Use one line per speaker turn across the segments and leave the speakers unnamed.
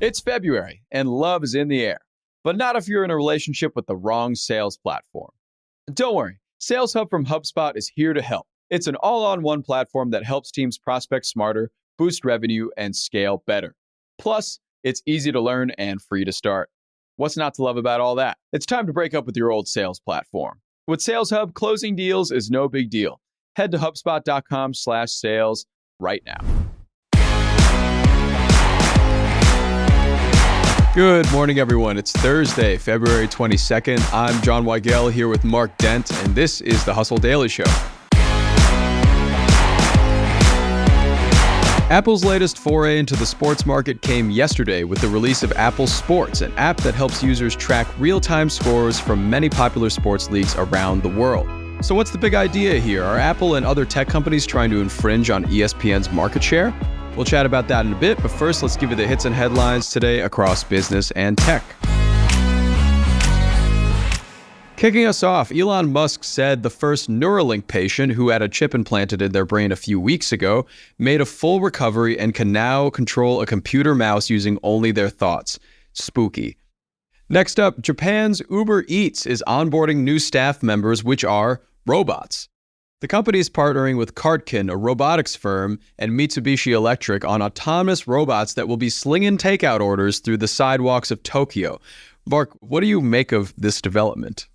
It's February, and love is in the air. But not if you're in a relationship with the wrong sales platform. Don't worry, Sales Hub from HubSpot is here to help. It's an all-on-one platform that helps teams prospect smarter, boost revenue, and scale better. Plus, it's easy to learn and free to start. What's not to love about all that? It's time to break up with your old sales platform. With Sales Hub, closing deals is no big deal. Head to HubSpot.com/sales right now. Good morning, everyone. It's Thursday, February 22nd. I'm John Weigel here with Mark Dent, and this is the Hustle Daily Show. Apple's latest foray into the sports market came yesterday with the release of Apple Sports, an app that helps users track real-time scores from many popular sports leagues around the world. So what's the big idea here? Are Apple and other tech companies trying to infringe on ESPN's market share? We'll chat about that in a bit, but first let's give you the hits and headlines today across business and tech. Kicking us off, Elon Musk said the first Neuralink patient who had a chip implanted in their brain a few weeks ago made a full recovery and can now control a computer mouse using only their thoughts. Spooky. Next up, Japan's Uber Eats is onboarding new staff members, which are robots. The company is partnering with Cartkin, a robotics firm, and Mitsubishi Electric on autonomous robots that will be slinging takeout orders through the sidewalks of Tokyo. Mark, what do you make of this development?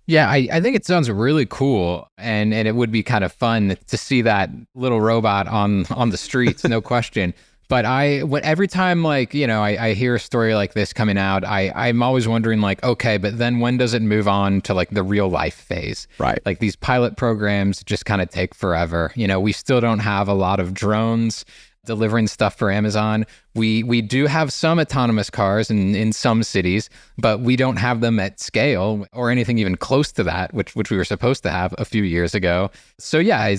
Yeah, I think it sounds really cool, and it would be kind of fun to see that little robot on the streets, no question. But every time I hear a story like this coming out, I'm always wondering okay, but then when does it move on to the real life phase?
Right.
Like these pilot programs just kind of take forever. We still don't have a lot of drones delivering stuff for Amazon. We do have some autonomous cars in some cities, but we don't have them at scale or anything even close to that, which we were supposed to have a few years ago. So I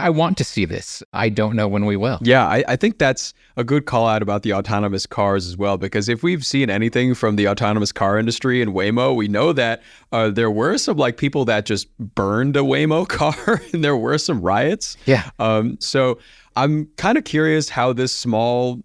want to see this. I don't know when we will.
Yeah, I think that's a good call out about the autonomous cars as well, because if we've seen anything from the autonomous car industry and Waymo, we know that there were some people that just burned a Waymo car and there were some riots.
Yeah.
So I'm kind of curious how this small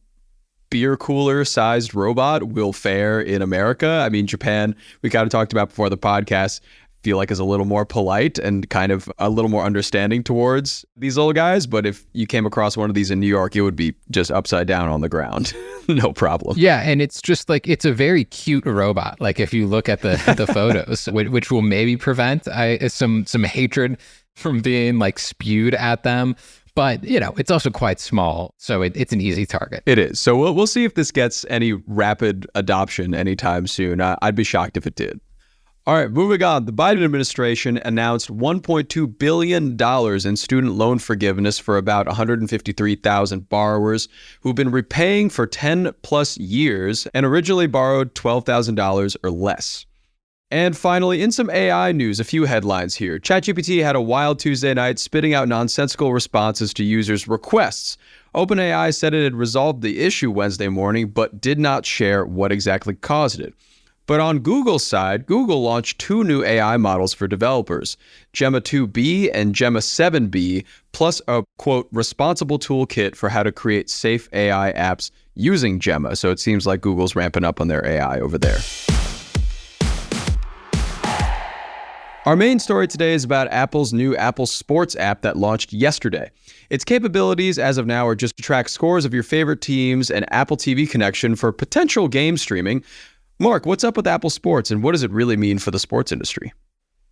beer cooler sized robot will fare in America. I mean, Japan, we kind of talked about before the podcast, feel like is a little more polite and kind of a little more understanding towards these little guys. But if you came across one of these in New York, it would be just upside down on the ground. No problem.
Yeah. And it's just it's a very cute robot. If you look at the photos, which will maybe prevent some hatred from being spewed at them. But, it's also quite small, so it's an easy target.
It is. So we'll see if this gets any rapid adoption anytime soon. I'd be shocked if it did. All right, moving on. The Biden administration announced $1.2 billion in student loan forgiveness for about 153,000 borrowers who've been repaying for 10 plus years and originally borrowed $12,000 or less. And finally, in some AI news, a few headlines here. ChatGPT had a wild Tuesday night spitting out nonsensical responses to users' requests. OpenAI said it had resolved the issue Wednesday morning, but did not share what exactly caused it. But on Google's side, Google launched two new AI models for developers, Gemma 2B and Gemma 7B, plus a, quote, responsible toolkit for how to create safe AI apps using Gemma. So it seems like Google's ramping up on their AI over there. Our main story today is about Apple's new Apple Sports app that launched yesterday. Its capabilities as of now are just to track scores of your favorite teams and Apple TV connection for potential game streaming. Mark, what's up with Apple Sports and what does it really mean for the sports industry?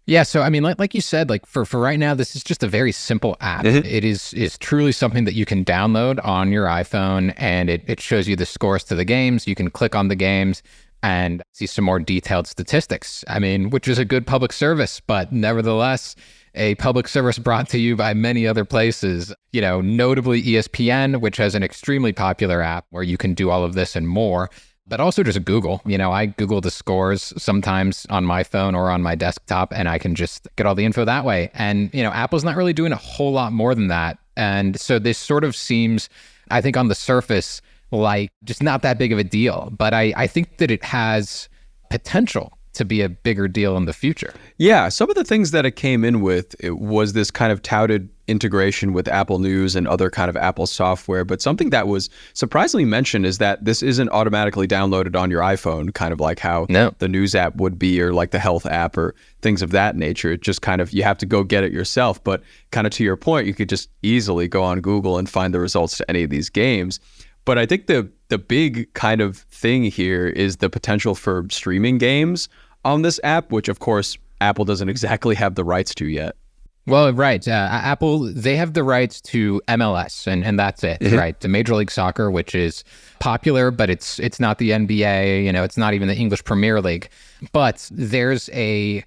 Yeah, so I mean, like you said, for right now, this is just a very simple app. Mm-hmm. It is truly something that you can download on your iPhone, and it shows you the scores to the games. You can click on the games and see some more detailed statistics. I mean, which is a good public service, but nevertheless, a public service brought to you by many other places, notably ESPN, which has an extremely popular app where you can do all of this and more, but also just Google. I Google the scores sometimes on my phone or on my desktop, and I can just get all the info that way. And, Apple's not really doing a whole lot more than that. And so this sort of seems, I think on the surface, just not that big of a deal. But I think that it has potential to be a bigger deal in the future.
Yeah, some of the things that it came in with, it was this kind of touted integration with Apple News and other kind of Apple software. But something that was surprisingly mentioned is that this isn't automatically downloaded on your iPhone, kind of like how the News app would be, or like the Health app or things of that nature. It just kind of, you have to go get it yourself. But kind of to your point, you could just easily go on Google and find the results to any of these games. But I think the big kind of thing here is the potential for streaming games on this app, which of course Apple doesn't exactly have the rights to yet.
Well, right. Apple, they have the rights to MLS, and that's it, right? To Major League Soccer, which is popular, but it's not the NBA, it's not even the English Premier League. But there's a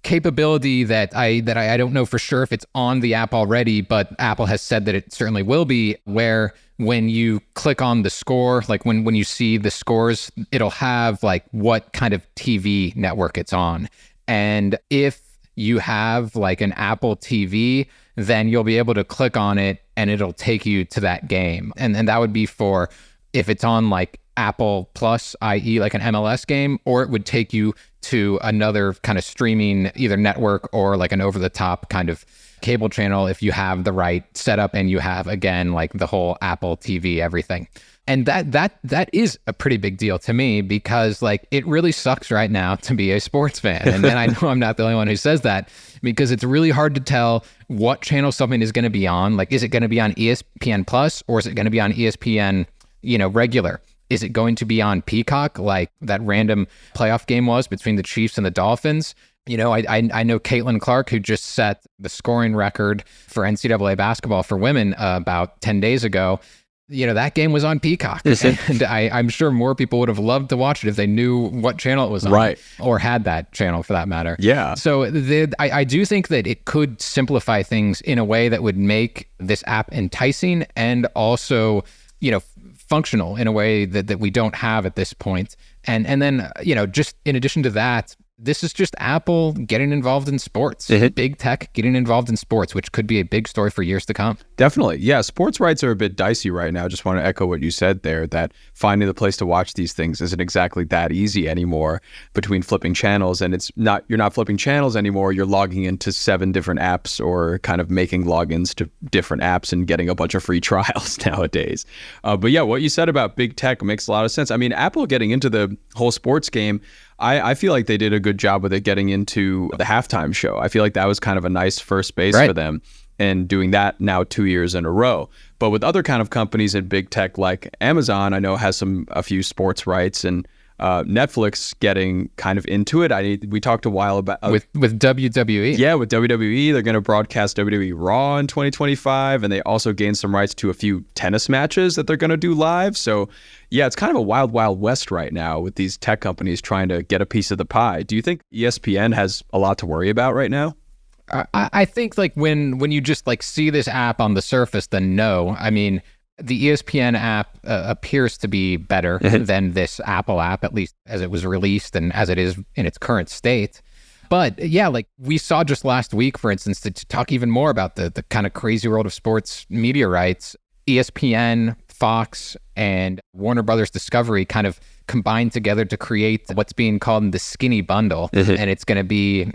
capability that I don't know for sure if it's on the app already, but Apple has said that it certainly will be, where when you click on the score, like when you see the scores, it'll have like what kind of TV network it's on. And if you have like an Apple TV, then you'll be able to click on it and it'll take you to that game. And that would be for if it's on like Apple Plus, i.e. like an MLS game, or it would take you to another kind of streaming either network or like an over-the-top kind of cable channel if you have the right setup and you have, again, like the whole Apple TV, everything. And that is a pretty big deal to me, because like it really sucks right now to be a sports fan. And I know I'm not the only one who says that, because it's really hard to tell what channel something is going to be on. Like, is it going to be on ESPN Plus, or is it going to be on ESPN, regular? Is it going to be on Peacock, like that random playoff game was between the Chiefs and the Dolphins? I know Caitlin Clark, who just set the scoring record for NCAA basketball for women about 10 days ago. That game was on Peacock. And I'm sure more people would have loved to watch it if they knew what channel it was on.
Right.
Or had that channel, for that matter.
Yeah.
So I do think that it could simplify things in a way that would make this app enticing and also, functional in a way that we don't have at this point. And then, just in addition to that, this is just Apple getting involved in sports, big tech getting involved in sports, which could be a big story for years to come.
Definitely. Yeah. Sports rights are a bit dicey right now. Just want to echo what you said there, that finding the place to watch these things isn't exactly that easy anymore between flipping channels. And you're not flipping channels anymore. You're logging into 7 different apps, or kind of making logins to different apps and getting a bunch of free trials nowadays. But yeah, what you said about big tech makes a lot of sense. I mean, Apple getting into the whole sports game, I feel like they did a good job with it getting into the halftime show. I feel like that was kind of a nice first base for them, and doing that now 2 years in a row. But with other kind of companies in big tech, like Amazon, I know has a few sports rights, and Netflix getting kind of into it. We talked a while about
with WWE.
Yeah, with WWE, they're going to broadcast WWE Raw in 2025, and they also gained some rights to a few tennis matches that they're going to do live. So yeah, it's kind of a wild, wild west right now with these tech companies trying to get a piece of the pie. Do you think ESPN has a lot to worry about right now?
I think like when you just like see this app on the surface, then no. I mean, the ESPN app appears to be better than this Apple app, at least as it was released and as it is in its current state. But yeah, like we saw just last week, for instance, to talk even more about the kind of crazy world of sports media rights, ESPN, Fox, and Warner Brothers Discovery kind of combined together to create what's being called the skinny bundle. And it's going to be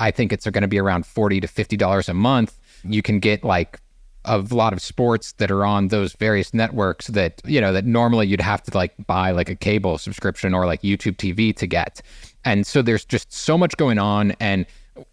I think it's going to be around $40 to $50 a month. You can get like a lot of sports that are on those various networks that, that normally you'd have to like buy like a cable subscription or like YouTube TV to get. And so there's just so much going on. And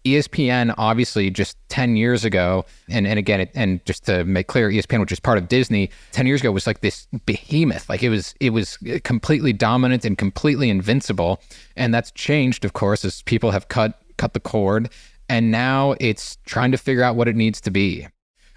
ESPN, obviously, just 10 years ago, and again, and just to make clear, ESPN, which is part of Disney, 10 years ago was like this behemoth. Like it was completely dominant and completely invincible. And that's changed, of course, as people have cut the cord. And now it's trying to figure out what it needs to be.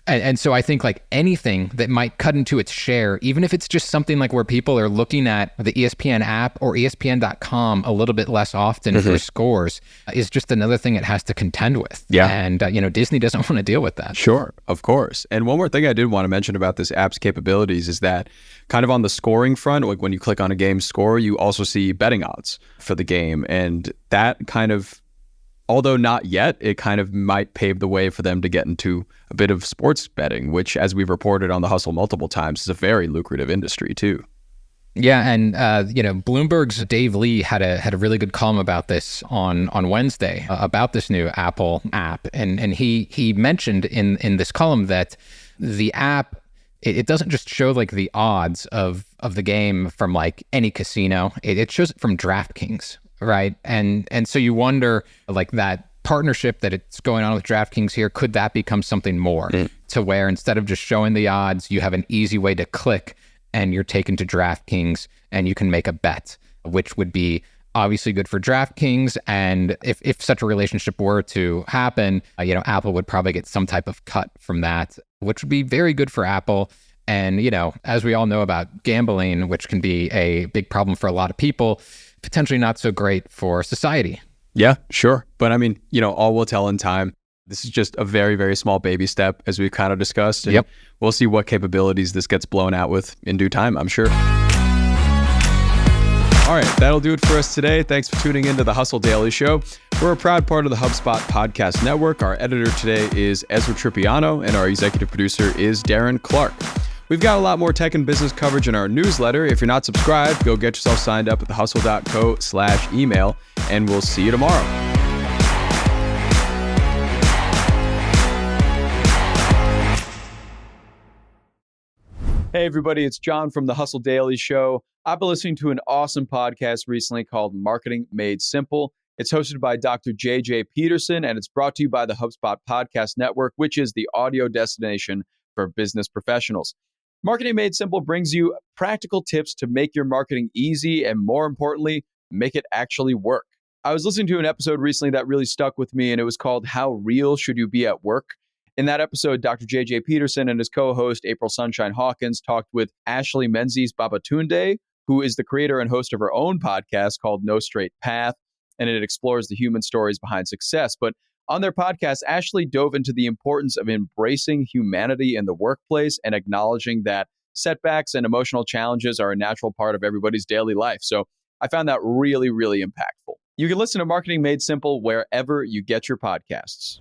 And so I think like anything that might cut into its share, even if it's just something like where people are looking at the ESPN app or ESPN.com a little bit less often for scores, is just another thing it has to contend with.
Yeah.
And, Disney doesn't want to deal with that.
Sure, of course. And one more thing I did want to mention about this app's capabilities is that kind of on the scoring front, like when you click on a game score, you also see betting odds for the game. And that kind of, although not yet, it kind of might pave the way for them to get into a bit of sports betting, which, as we've reported on The Hustle multiple times, is a very lucrative industry too.
Yeah, and Bloomberg's Dave Lee had a really good column about this on Wednesday about this new Apple app, and he mentioned in this column that the app it doesn't just show like the odds of the game from like any casino. It shows it from DraftKings, right? And so you wonder like that partnership that it's going on with DraftKings here, could that become something more to where instead of just showing the odds, you have an easy way to click and you're taken to DraftKings and you can make a bet, which would be obviously good for DraftKings. And if such a relationship were to happen, Apple would probably get some type of cut from that, which would be very good for Apple. And, as we all know about gambling, which can be a big problem for a lot of people, potentially not so great for society.
Yeah, sure. But I mean, all will tell in time. This is just a very, very small baby step, as we've kind of discussed. And we'll see what capabilities this gets blown out with in due time, I'm sure. All right, that'll do it for us today. Thanks for tuning into the Hustle Daily Show. We're a proud part of the HubSpot Podcast Network. Our editor today is Ezra Tripiano, and our executive producer is Darren Clark. We've got a lot more tech and business coverage in our newsletter. If you're not subscribed, go get yourself signed up at thehustle.co/email, and we'll see you tomorrow. Hey, everybody, it's John from the Hustle Daily Show. I've been listening to an awesome podcast recently called Marketing Made Simple. It's hosted by Dr. JJ Peterson, and it's brought to you by the HubSpot Podcast Network, which is the audio destination for business professionals. Marketing Made Simple brings you practical tips to make your marketing easy and, more importantly, make it actually work. I was listening to an episode recently that really stuck with me, and it was called How Real Should You Be at Work? In that episode, Dr. JJ Peterson and his co-host April Sunshine Hawkins talked with Ashley Menzies Babatunde, who is the creator and host of her own podcast called No Straight Path, and it explores the human stories behind success. But on their podcast, Ashley dove into the importance of embracing humanity in the workplace and acknowledging that setbacks and emotional challenges are a natural part of everybody's daily life. So I found that really, really impactful. You can listen to Marketing Made Simple wherever you get your podcasts.